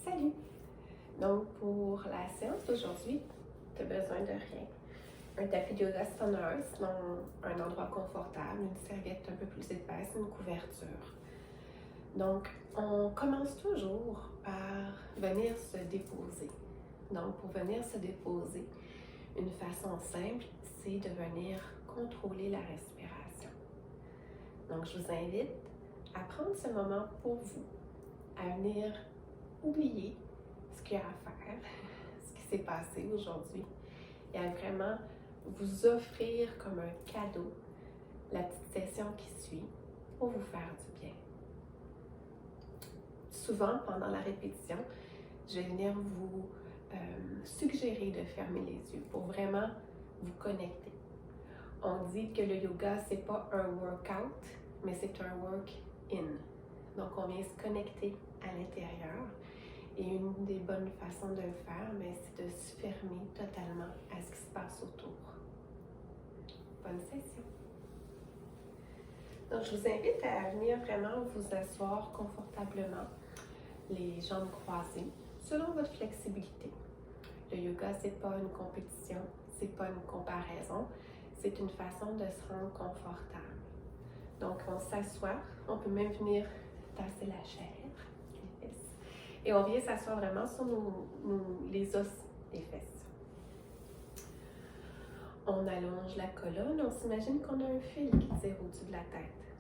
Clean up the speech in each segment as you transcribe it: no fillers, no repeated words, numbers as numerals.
Salut! Donc, pour la séance d'aujourd'hui, tu as besoin de rien. Un tapis de yoga si tu en as un, sinon un endroit confortable, une serviette un peu plus épaisse, une couverture. Donc, on commence toujours par venir se déposer. Donc, pour venir se déposer, une façon simple, c'est de venir contrôler la respiration. Donc, je vous invite à prendre ce moment pour vous, à venir oublier ce qu'il y a à faire, ce qui s'est passé aujourd'hui, et à vraiment vous offrir comme un cadeau la petite session qui suit pour vous faire du bien. Souvent, pendant la répétition, je vais venir vous suggérer de fermer les yeux pour vraiment vous connecter. On dit que le yoga, c'est pas un workout, mais c'est un work-in. Donc, on vient se connecter à l'intérieur. Et une des bonnes façons de le faire, c'est de se fermer totalement à ce qui se passe autour. Bonne session! Donc, je vous invite à venir vraiment vous asseoir confortablement, les jambes croisées, selon votre flexibilité. Le yoga, c'est pas une compétition, c'est pas une comparaison, c'est une façon de se rendre confortable. Donc, on s'assoit, on peut même venir tasser la chair, les fesses, et on vient s'asseoir vraiment sur les os des fesses. On allonge la colonne, on s'imagine qu'on a un fil qui tire au-dessus de la tête.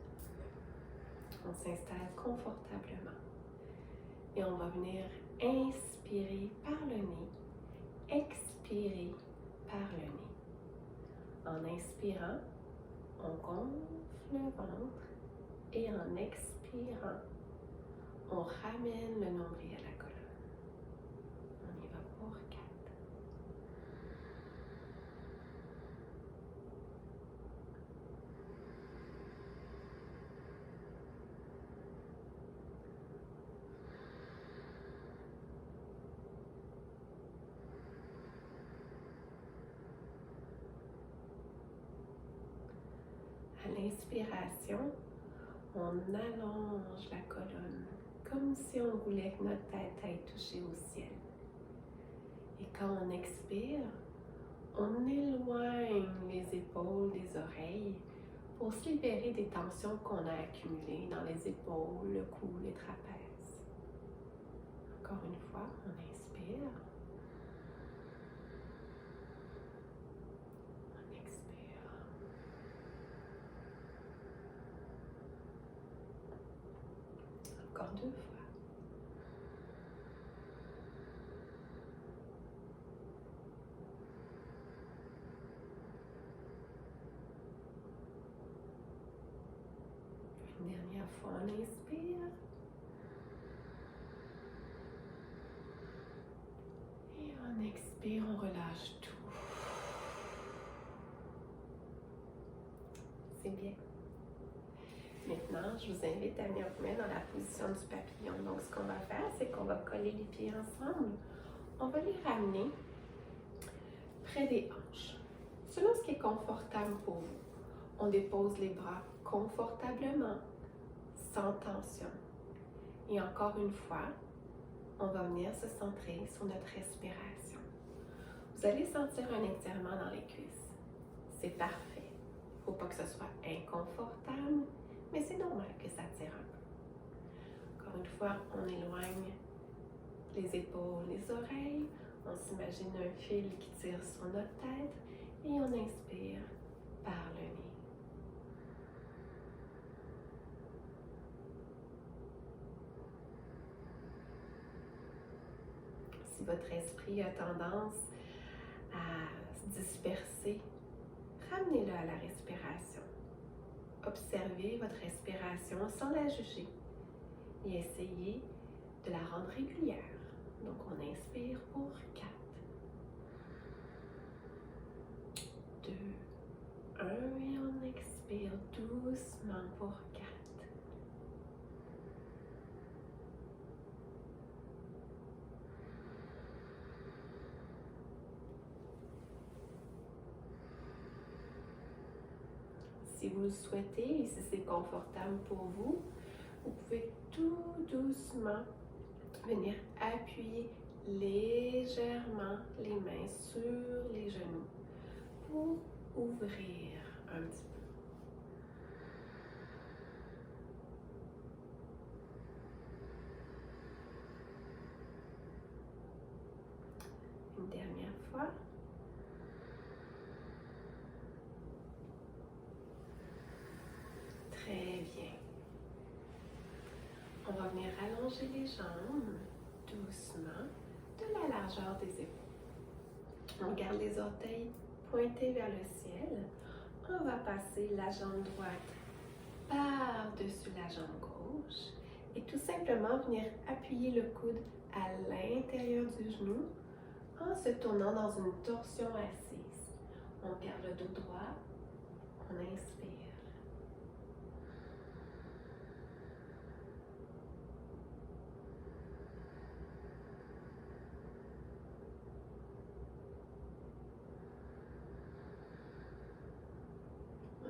On s'installe confortablement et on va venir inspirer par le nez, expirer par le nez. En inspirant, on gonfle le ventre et en expirant, on ramène le nombril à la colonne. On y va pour 4. À l'inspiration, on allonge la colonne comme si on voulait que notre tête aille toucher au ciel. Et quand on expire, on éloigne les épaules des oreilles pour se libérer des tensions qu'on a accumulées dans les épaules, le cou, les trapèzes. Encore une fois, on inspire. On expire. Encore 2 fois. Une dernière fois, on inspire. Et on expire, on relâche tout. C'est bien. Maintenant, je vous invite à venir vous mettre dans la position du papillon. Donc, ce qu'on va faire, c'est qu'on va coller les pieds ensemble. On va les ramener près des hanches. Selon ce qui est confortable pour vous, on dépose les bras confortablement, sans tension. Et encore une fois, on va venir se centrer sur notre respiration. Vous allez sentir un étirement dans les cuisses. C'est parfait. Il ne faut pas que ce soit inconfortable, mais c'est normal que ça tire un peu. Encore une fois, on éloigne les épaules, les oreilles. On s'imagine un fil qui tire sur notre tête et on inspire par le nez. Si votre esprit a tendance à se disperser, ramenez-le à la respiration. Observez votre respiration sans la juger et essayez de la rendre régulière. Donc, on inspire pour 4, 2, 1 et on expire doucement pour 4. Si vous le souhaitez et si c'est confortable pour vous, vous pouvez tout doucement venir appuyer légèrement les mains sur les genoux pour ouvrir un petit peu. Une dernière fois. Très bien. On va venir allonger les jambes doucement de la largeur des épaules. On garde les orteils pointés vers le ciel. On va passer la jambe droite par-dessus la jambe gauche et tout simplement venir appuyer le coude à l'intérieur du genou en se tournant dans une torsion assise. On garde le dos droit, on inspire.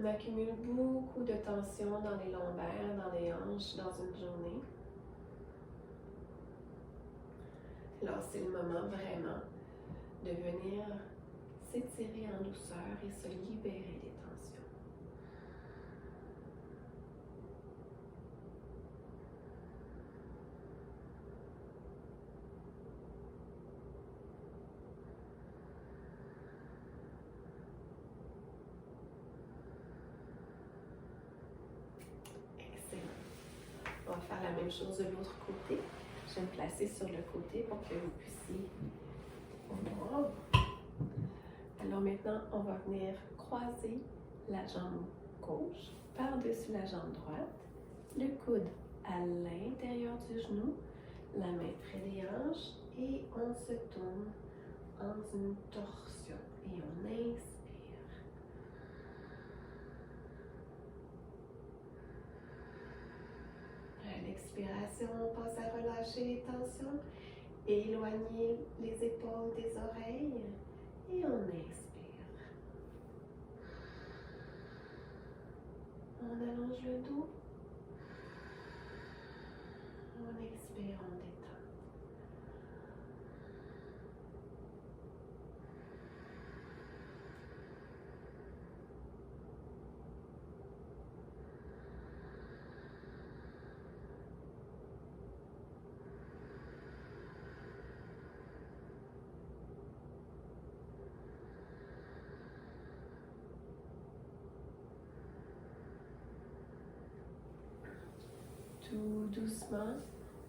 On accumule beaucoup de tension dans les lombaires, dans les hanches, dans une journée. Alors c'est le moment vraiment de venir s'étirer en douceur et se libérer des tensions. On va faire la même chose de l'autre côté. Je vais me placer sur le côté pour que vous puissiez voir. Alors maintenant, on va venir croiser la jambe gauche par-dessus la jambe droite, le coude à l'intérieur du genou, la main près des hanches et on se tourne en une torsion et on inspire. À l'expiration, on passe à relâcher les tensions, éloigner les épaules des oreilles et on inspire. On allonge le dos, on expire, on détend. Tout doucement,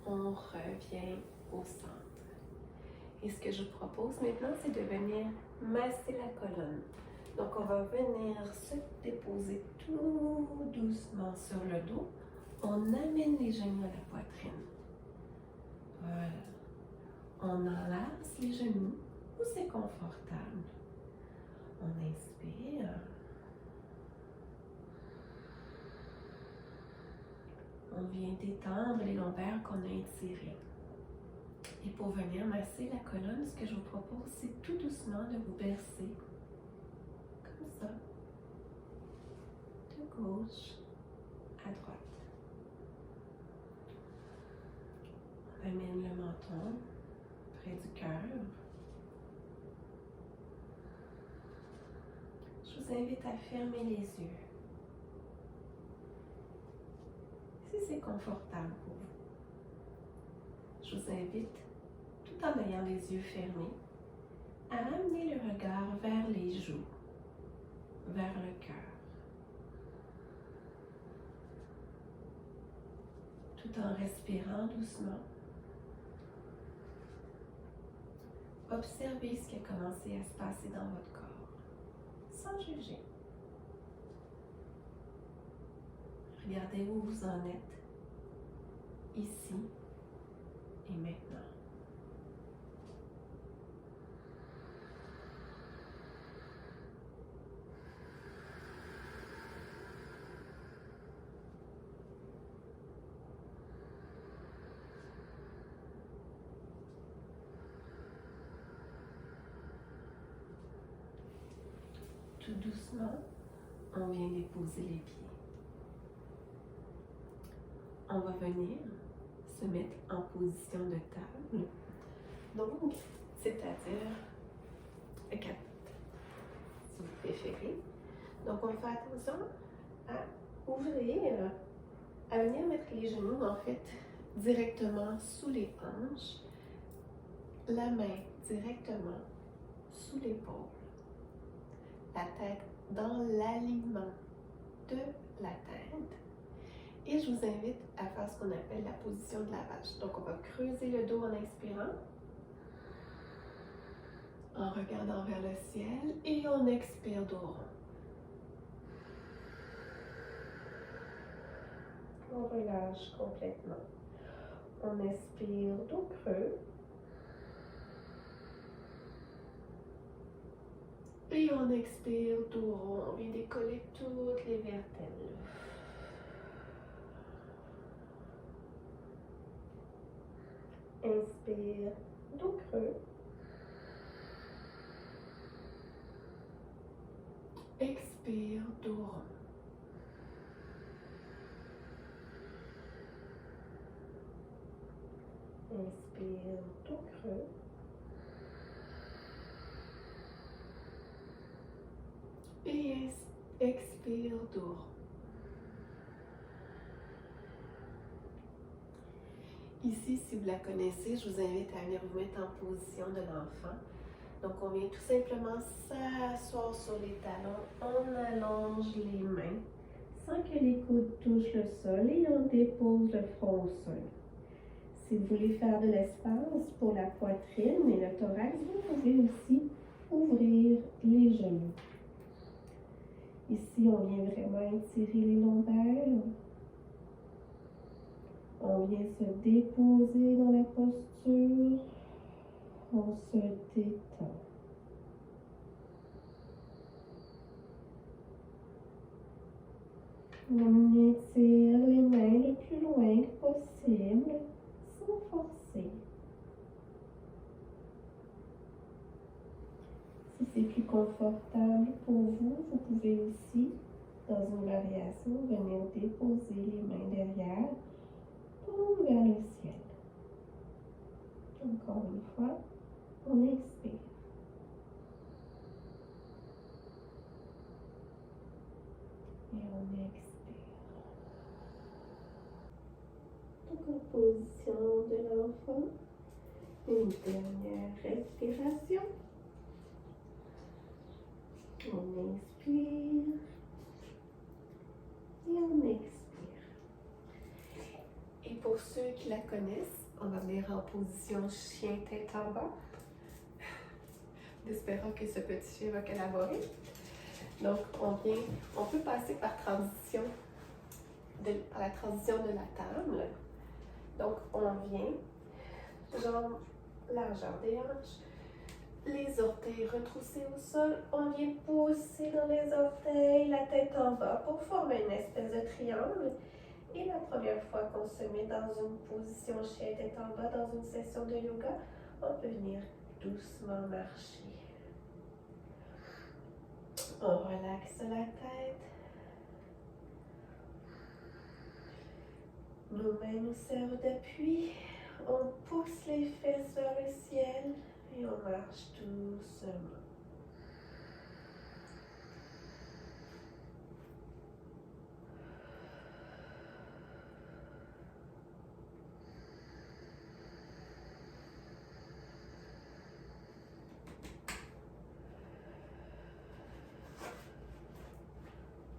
on revient au centre. Et ce que je vous propose maintenant, c'est de venir masser la colonne. Donc, on va venir se déposer tout doucement sur le dos. On amène les genoux à la poitrine. Voilà. On enlace les genoux où c'est confortable. On inspire. On vient détendre les lombaires qu'on a étirés. Et pour venir masser la colonne, ce que je vous propose, c'est tout doucement de vous bercer, comme ça, de gauche à droite. On amène le menton près du cœur. Je vous invite à fermer les yeux. Si c'est confortable pour vous, je vous invite, tout en ayant les yeux fermés, à amener le regard vers les joues, vers le cœur. Tout en respirant doucement, observez ce qui a commencé à se passer dans votre corps, sans juger. Regardez où vous en êtes, ici et maintenant. Tout doucement, on vient déposer les pieds. On va venir se mettre en position de table. Donc, c'est-à-dire quatre si vous préférez. Donc, on fait attention à ouvrir, à venir mettre les genoux, en fait, directement sous les hanches, la main directement sous l'épaule, la tête dans l'alignement de la tête. Et je vous invite à faire ce qu'on appelle la position de la vache. Donc, on va creuser le dos en inspirant, en regardant vers le ciel, et on expire dos rond. On relâche complètement. On expire dos creux. Et on expire dos rond. On vient décoller toutes les vertèbres. Inspire, dos creux. Expire, dos rond. Inspire, dos creux. Et expire, dos rond. Ici, si vous la connaissez, je vous invite à venir vous mettre en position de l'enfant. Donc, on vient tout simplement s'asseoir sur les talons, on allonge les mains sans que les coudes touchent le sol et on dépose le front au sol. Si vous voulez faire de l'espace pour la poitrine et le thorax, vous pouvez aussi ouvrir les genoux. Ici, on vient vraiment étirer les lombaires. On vient se déposer dans la posture. On se détend. On étire les mains le plus loin que possible, sans forcer. Si c'est plus confortable pour vous, vous pouvez aussi, dans une variation, venir déposer les mains derrière, tourner vers le ciel. Encore une fois, on expire. Et on expire. Donc en position de l'enfant, une dernière respiration. On inspire et on expire. Et pour ceux qui la connaissent, on va venir en position chien tête en bas. Espérons que ce petit chien va collaborer. Donc, on peut passer par la transition de la table. Donc, on vient, jambes, largeur des hanches, les orteils retroussés au sol. On vient pousser dans les orteils, la tête en bas pour former une espèce de triangle. Et la première fois qu'on se met dans une position chien tête en bas dans une session de yoga, on peut venir doucement marcher. On relaxe la tête. Nos mains nous servent d'appui. On pousse les fesses vers le ciel et on marche doucement.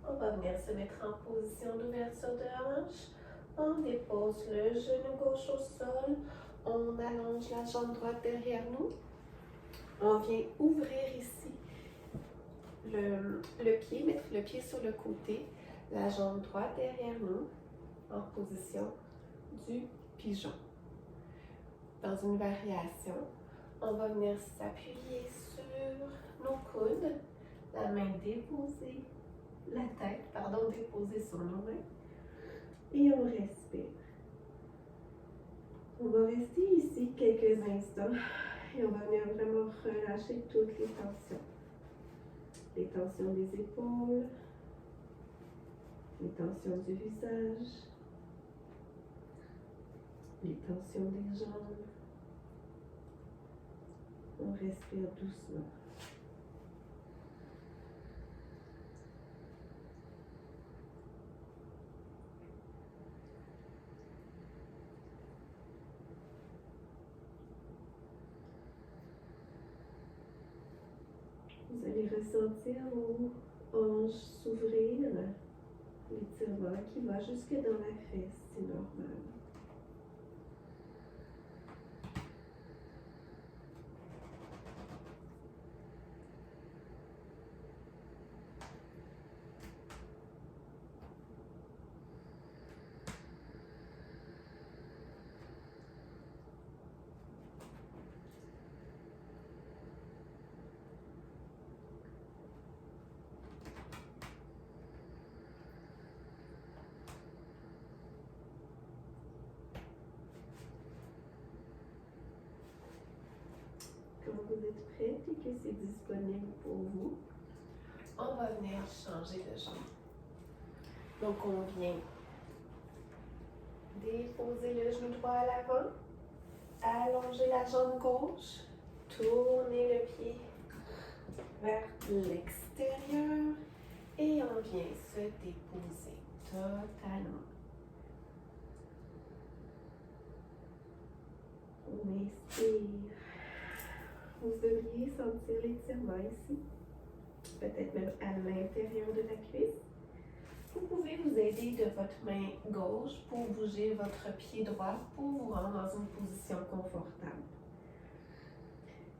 On va venir se mettre en position d'ouverture de hanche. On dépose le genou gauche au sol. On allonge la jambe droite derrière nous. On vient ouvrir ici le pied, mettre le pied sur le côté, la jambe droite derrière nous, en position du pigeon. Dans une variation, on va venir s'appuyer sur nos coudes, la main déposée, déposée sur nos mains, et on respire. On va rester ici quelques instants et on va venir vraiment relâcher toutes les tensions. Les tensions des épaules, les tensions du visage, les tensions des jambes. On respire doucement. Vous allez ressentir vos hanches s'ouvrir, l'étirement qui va jusque dans la fesse, c'est normal. Quand vous êtes prête et que c'est disponible pour vous, on va venir changer de jambe. Donc, on vient déposer le genou droit à l'avant, allonger la jambe gauche, tourner le pied vers l'extérieur et on vient se déposer totalement. On inspire. Vous devriez sentir l'étirement ici, peut-être même à l'intérieur de la cuisse. Vous pouvez vous aider de votre main gauche pour bouger votre pied droit pour vous rendre dans une position confortable.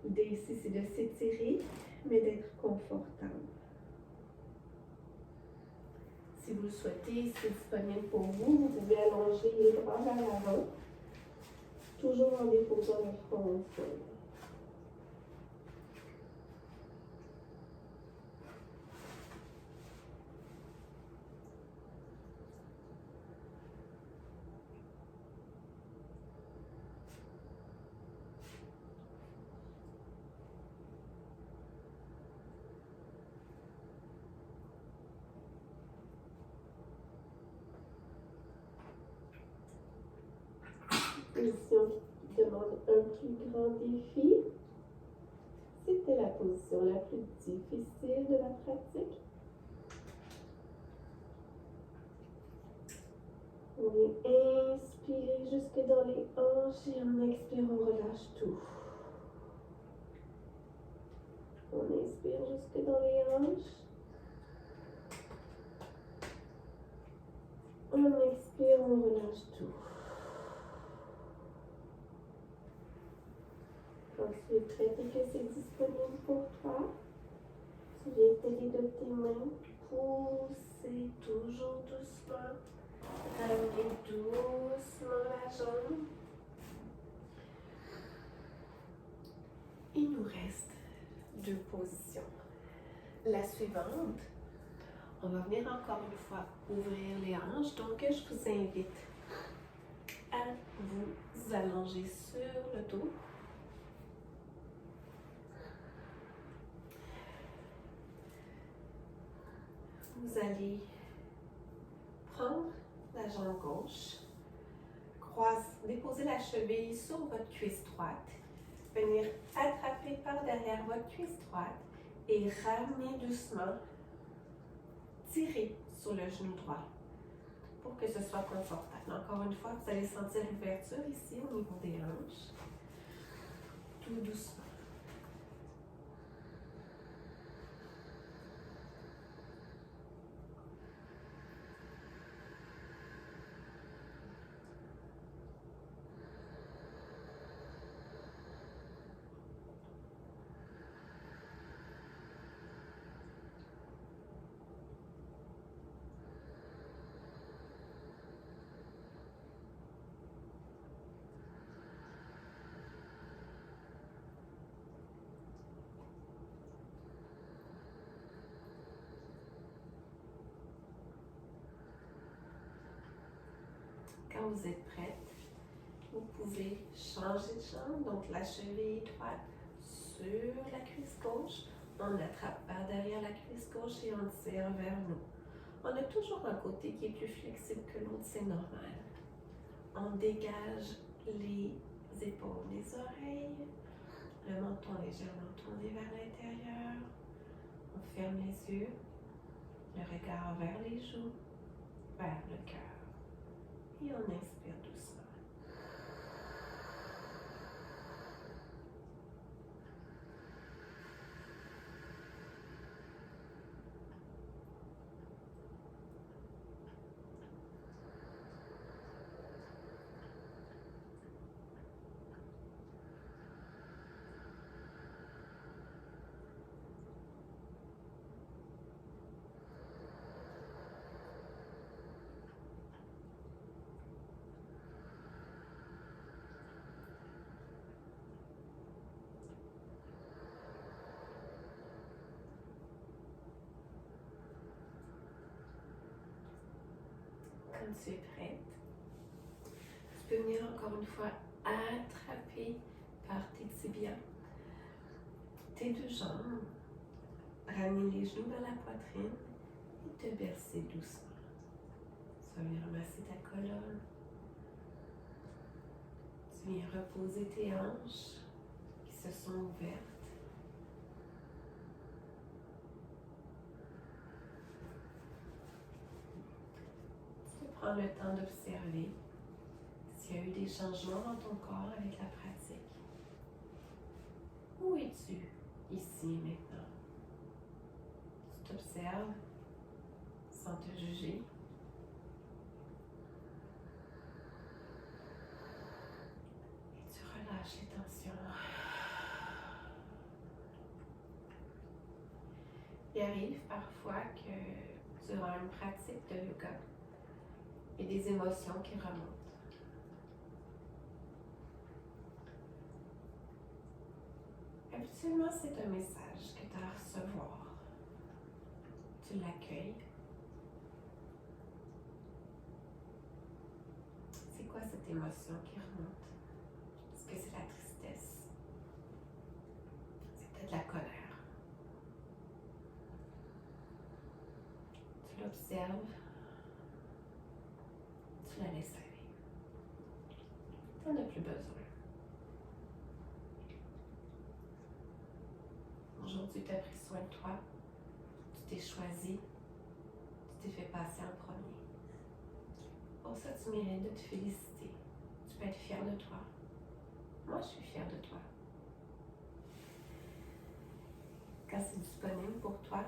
L'idée ici, c'est de s'étirer, mais d'être confortable. Si vous le souhaitez, c'est disponible pour vous. Vous pouvez allonger les bras vers l'avant, toujours en déposant le front au sol. Position qui demande un plus grand défi. C'était la position la plus difficile de la pratique. On vient inspirer jusque dans les hanches et en expirant, on relâche tout. On inspire jusque dans les hanches. On expire, on relâche tout. Ensuite, prête et que c'est disponible pour toi, tu viens t'aider de tes mains, pousser toujours doucement, ramener doucement la jambe. Il nous reste 2 positions. La suivante, on va venir encore une fois ouvrir les hanches, donc je vous invite à vous allonger sur le dos. Vous allez prendre la jambe gauche, déposer la cheville sur votre cuisse droite, venir attraper par derrière votre cuisse droite et ramener doucement, tirer sur le genou droit pour que ce soit confortable. Encore une fois, vous allez sentir l'ouverture ici au niveau des hanches, tout doucement. Quand vous êtes prête, vous pouvez changer de jambe, donc la cheville droite sur la cuisse gauche, on attrape par derrière la cuisse gauche et on tire vers nous. On a toujours un côté qui est plus flexible que l'autre, c'est normal. On dégage les épaules, les oreilles, le menton légèrement tourné vers l'intérieur. On ferme les yeux, le regard vers les joues, vers le cœur. Et on inspire doucement. Quand tu es prête, tu peux venir encore une fois attraper par tes tibias tes deux jambes, ramener les genoux vers la poitrine et te bercer doucement. Tu vas venir ramasser ta colonne. Tu viens reposer tes hanches qui se sont ouvertes. Prends le temps d'observer s'il y a eu des changements dans ton corps avec la pratique. Où es-tu ici et maintenant? Tu t'observes sans te juger. Et tu relâches les tensions. Il arrive parfois que durant une pratique de yoga, il y a des émotions qui remontent. Habituellement, c'est un message que tu as à recevoir. Tu l'accueilles. C'est quoi cette émotion qui remonte? Est-ce que c'est la tristesse? C'est peut-être la colère. Tu l'observes. Tu la laisses aller. Tu n'en as plus besoin. Aujourd'hui, tu as pris soin de toi. Tu t'es choisi. Tu t'es fait passer en premier. Pour ça, tu mérites de te féliciter. Tu peux être fier de toi. Moi, je suis fière de toi. Quand c'est disponible pour toi,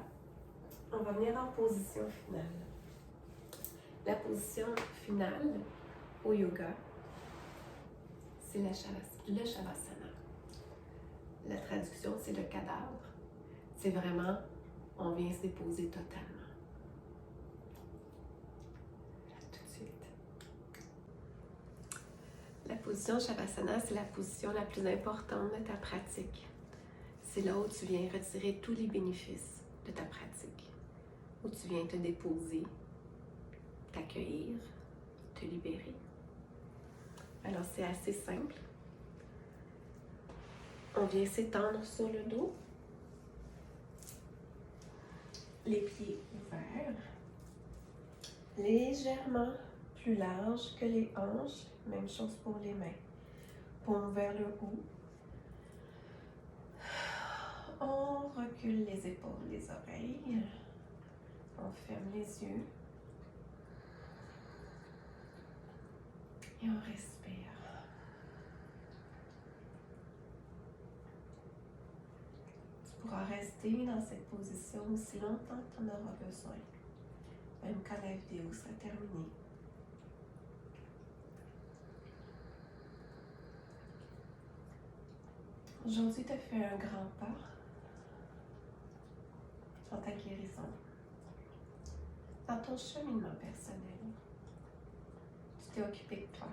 on va venir en position finale. La position finale au yoga, c'est le Shavasana. La traduction, c'est le cadavre. C'est vraiment, on vient se déposer totalement. Tout de suite. La position Shavasana, c'est la position la plus importante de ta pratique. C'est là où tu viens retirer tous les bénéfices de ta pratique. Où tu viens te déposer, t'accueillir, te libérer. Alors, c'est assez simple. On vient s'étendre sur le dos. Les pieds ouverts. Légèrement plus large que les hanches. Même chose pour les mains. Paume vers le haut. On recule les épaules, les oreilles. On ferme les yeux. Et on respire. Tu pourras rester dans cette position aussi longtemps que tu en auras besoin. Même quand la vidéo sera terminée. Aujourd'hui, tu as fait un grand pas dans ta guérison, dans ton cheminement personnel. Tu t'es occupé de toi.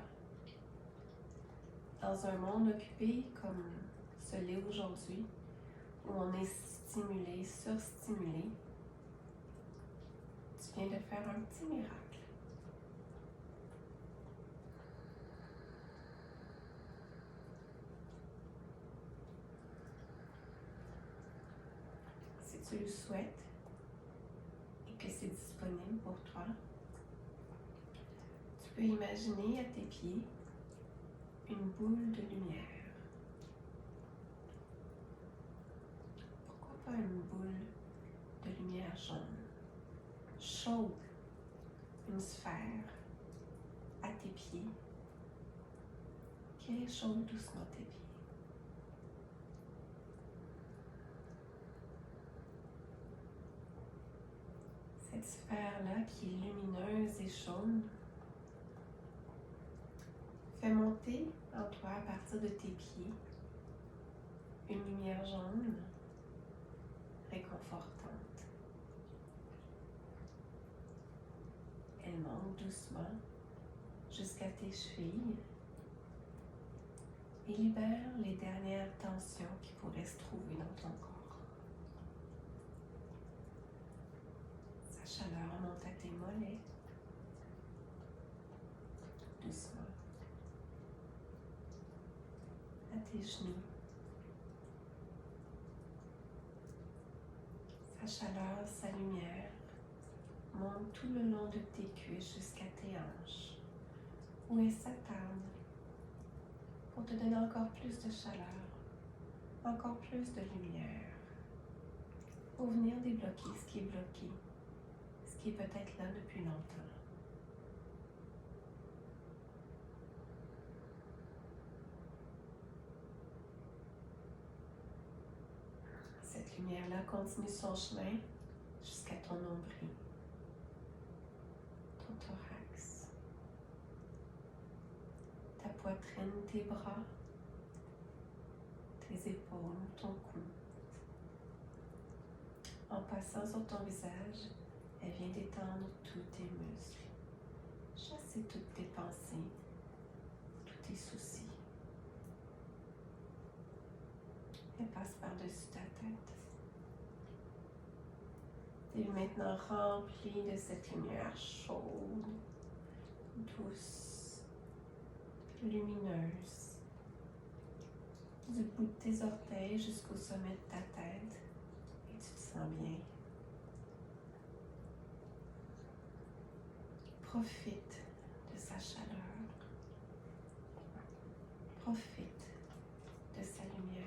Dans un monde occupé comme ce l'est aujourd'hui, où on est stimulé, surstimulé, tu viens de faire un petit miracle. Si tu le souhaites et que c'est disponible pour toi, tu peux imaginer à tes pieds une boule de lumière. Pourquoi pas une boule de lumière jaune, chaude, une sphère à tes pieds qui réchauffe doucement tes pieds. Cette sphère-là qui est lumineuse et chaude fait monter en toi à partir de tes pieds une lumière jaune réconfortante. Elle monte doucement jusqu'à tes chevilles et libère les dernières tensions qui pourraient se trouver dans ton corps. Sa chaleur monte à tes mollets, doucement, à tes genoux. Sa chaleur, sa lumière monte tout le long de tes cuisses jusqu'à tes hanches, où elle s'attarde pour te donner encore plus de chaleur, encore plus de lumière, pour venir débloquer ce qui est bloqué, ce qui est peut-être là depuis longtemps. Cette lumière-là continue son chemin jusqu'à ton nombril, ton thorax, ta poitrine, tes bras, tes épaules, ton cou. En passant sur ton visage, elle vient détendre tous tes muscles, chasser toutes tes pensées, tous tes soucis. Elle passe par-dessus ta tête. Tu es maintenant rempli de cette lumière chaude, douce, lumineuse, du bout de tes orteils jusqu'au sommet de ta tête, et tu te sens bien. Profite de sa chaleur, profite de sa lumière.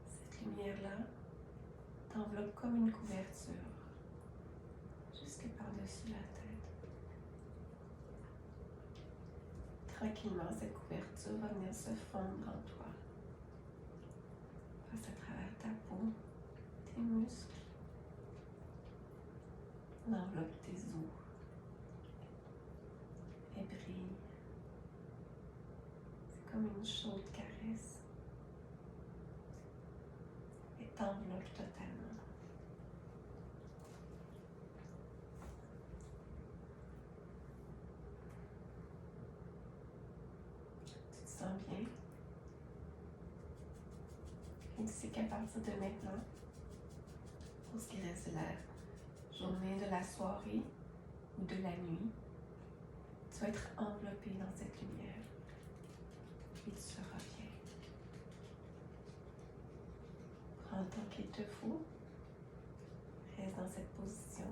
Cette lumière-là t'enveloppe comme une couverture, jusque par-dessus la tête. Tranquillement, cette couverture va venir se fondre en toi. Passe à travers ta peau, tes muscles, l'enveloppe tes os. Elle brille. C'est comme une chaude caresse. Et t'enveloppe totalement. Tu te sens bien. Et tu sais qu'à partir de maintenant, pour ce qui reste de la journée, de la soirée ou de la nuit, tu vas être enveloppé dans cette lumière et tu seras bien. Prends le temps qu'il te faut. Reste dans cette position.